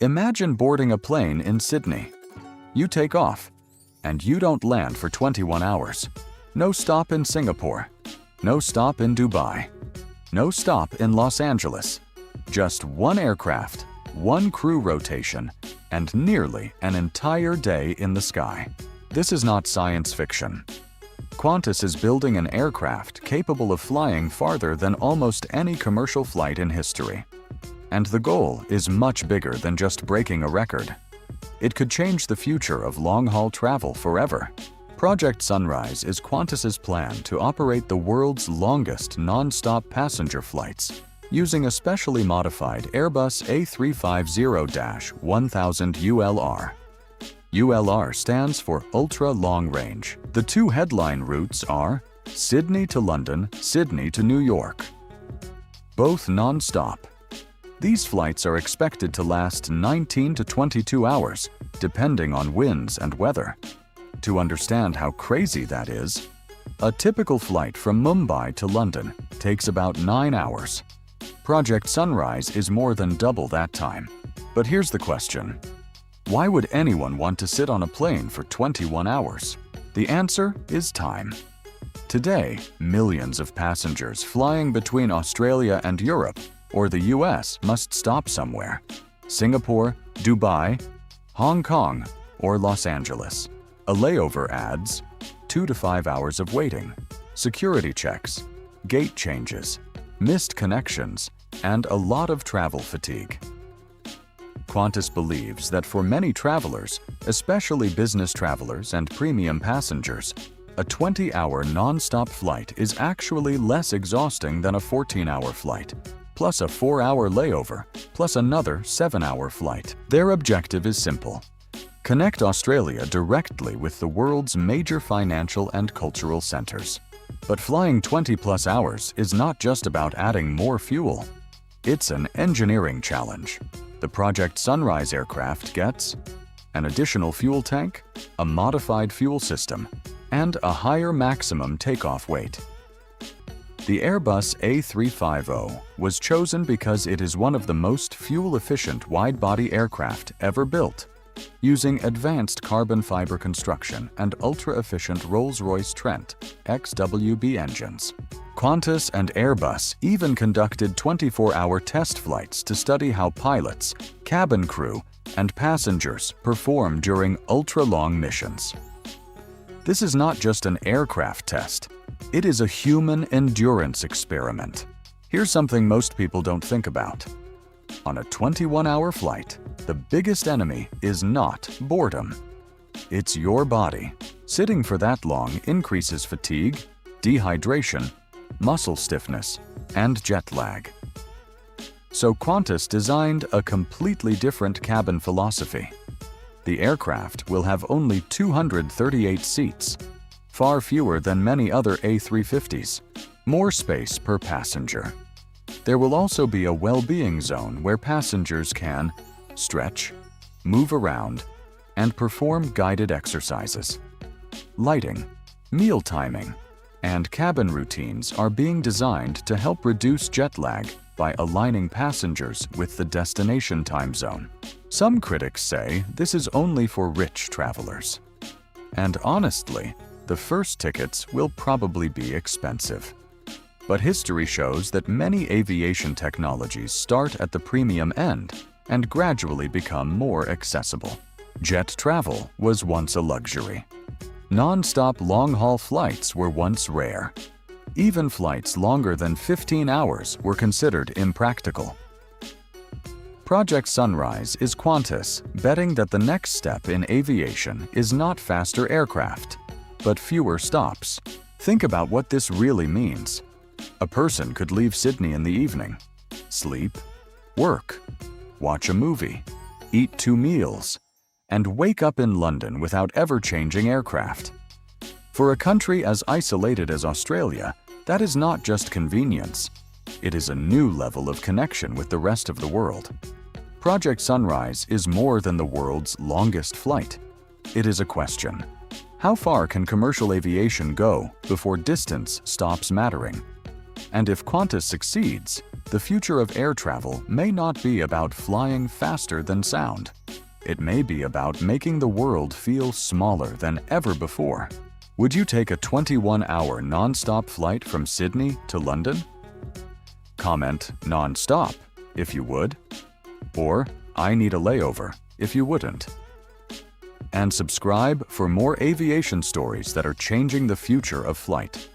Imagine boarding a plane in Sydney. You take off, and you don't land for 21 hours. No stop in Singapore. No stop in Dubai. No stop in Los Angeles. Just one aircraft, one crew rotation, and nearly an entire day in the sky. This is not science fiction. Qantas is building an aircraft capable of flying farther than almost any commercial flight in history. And the goal is much bigger than just breaking a record. It could change the future of long-haul travel forever. Project Sunrise is Qantas's plan to operate the world's longest non-stop passenger flights using a specially modified Airbus A350-1000ULR. ULR stands for Ultra Long Range. The two headline routes are Sydney to London, Sydney to New York. Both non-stop. These flights are expected to last 19 to 22 hours, depending on winds and weather. To understand how crazy that is, a typical flight from Mumbai to London takes about 9 hours. Project Sunrise is more than double that time. But here's the question. Why would anyone want to sit on a plane for 21 hours? The answer is time. Today, millions of passengers flying between Australia and Europe or the US must stop somewhere. Singapore, Dubai, Hong Kong, or Los Angeles. A layover adds 2 to 5 hours of waiting, security checks, gate changes, missed connections, and a lot of travel fatigue. Qantas believes that for many travelers, especially business travelers and premium passengers, a 20-hour non-stop flight is actually less exhausting than a 14-hour flight, plus a 4-hour layover, plus another 7-hour flight. Their objective is simple. Connect Australia directly with the world's major financial and cultural centers. But flying 20+ hours is not just about adding more fuel. It's an engineering challenge. The Project Sunrise aircraft gets an additional fuel tank, a modified fuel system, and a higher maximum takeoff weight. The Airbus A350 was chosen because it is one of the most fuel-efficient wide-body aircraft ever built, using advanced carbon fiber construction and ultra-efficient Rolls-Royce Trent XWB engines. Qantas and Airbus even conducted 24-hour test flights to study how pilots, cabin crew, and passengers perform during ultra-long missions. This is not just an aircraft test. It is a human endurance experiment. Here's something most people don't think about. On a 21-hour flight, the biggest enemy is not boredom. It's your body. Sitting for that long increases fatigue, dehydration, muscle stiffness, and jet lag. So Qantas designed a completely different cabin philosophy. The aircraft will have only 238 seats, far fewer than many other A350s, more space per passenger. There will also be a well-being zone where passengers can stretch, move around, and perform guided exercises. Lighting, meal timing, and cabin routines are being designed to help reduce jet lag by aligning passengers with the destination time zone. Some critics say this is only for rich travelers. And honestly, the first tickets will probably be expensive. But history shows that many aviation technologies start at the premium end and gradually become more accessible. Jet travel was once a luxury. Non-stop long-haul flights were once rare. Even flights longer than 15 hours were considered impractical. Project Sunrise is Qantas betting that the next step in aviation is not faster aircraft, but fewer stops. Think about what this really means. A person could leave Sydney in the evening, sleep, work, watch a movie, eat 2 meals, and wake up in London without ever changing aircraft. For a country as isolated as Australia, that is not just convenience. It is a new level of connection with the rest of the world. Project Sunrise is more than the world's longest flight. It is a question. How far can commercial aviation go before distance stops mattering? And if Qantas succeeds, The future of air travel may not be about flying faster than sound. It may be about making the world feel smaller than ever before. Would you take a 21-hour non-stop flight from Sydney to London? Comment "non-stop" if you would, or "I need a layover" if you wouldn't. And subscribe for more aviation stories that are changing the future of flight.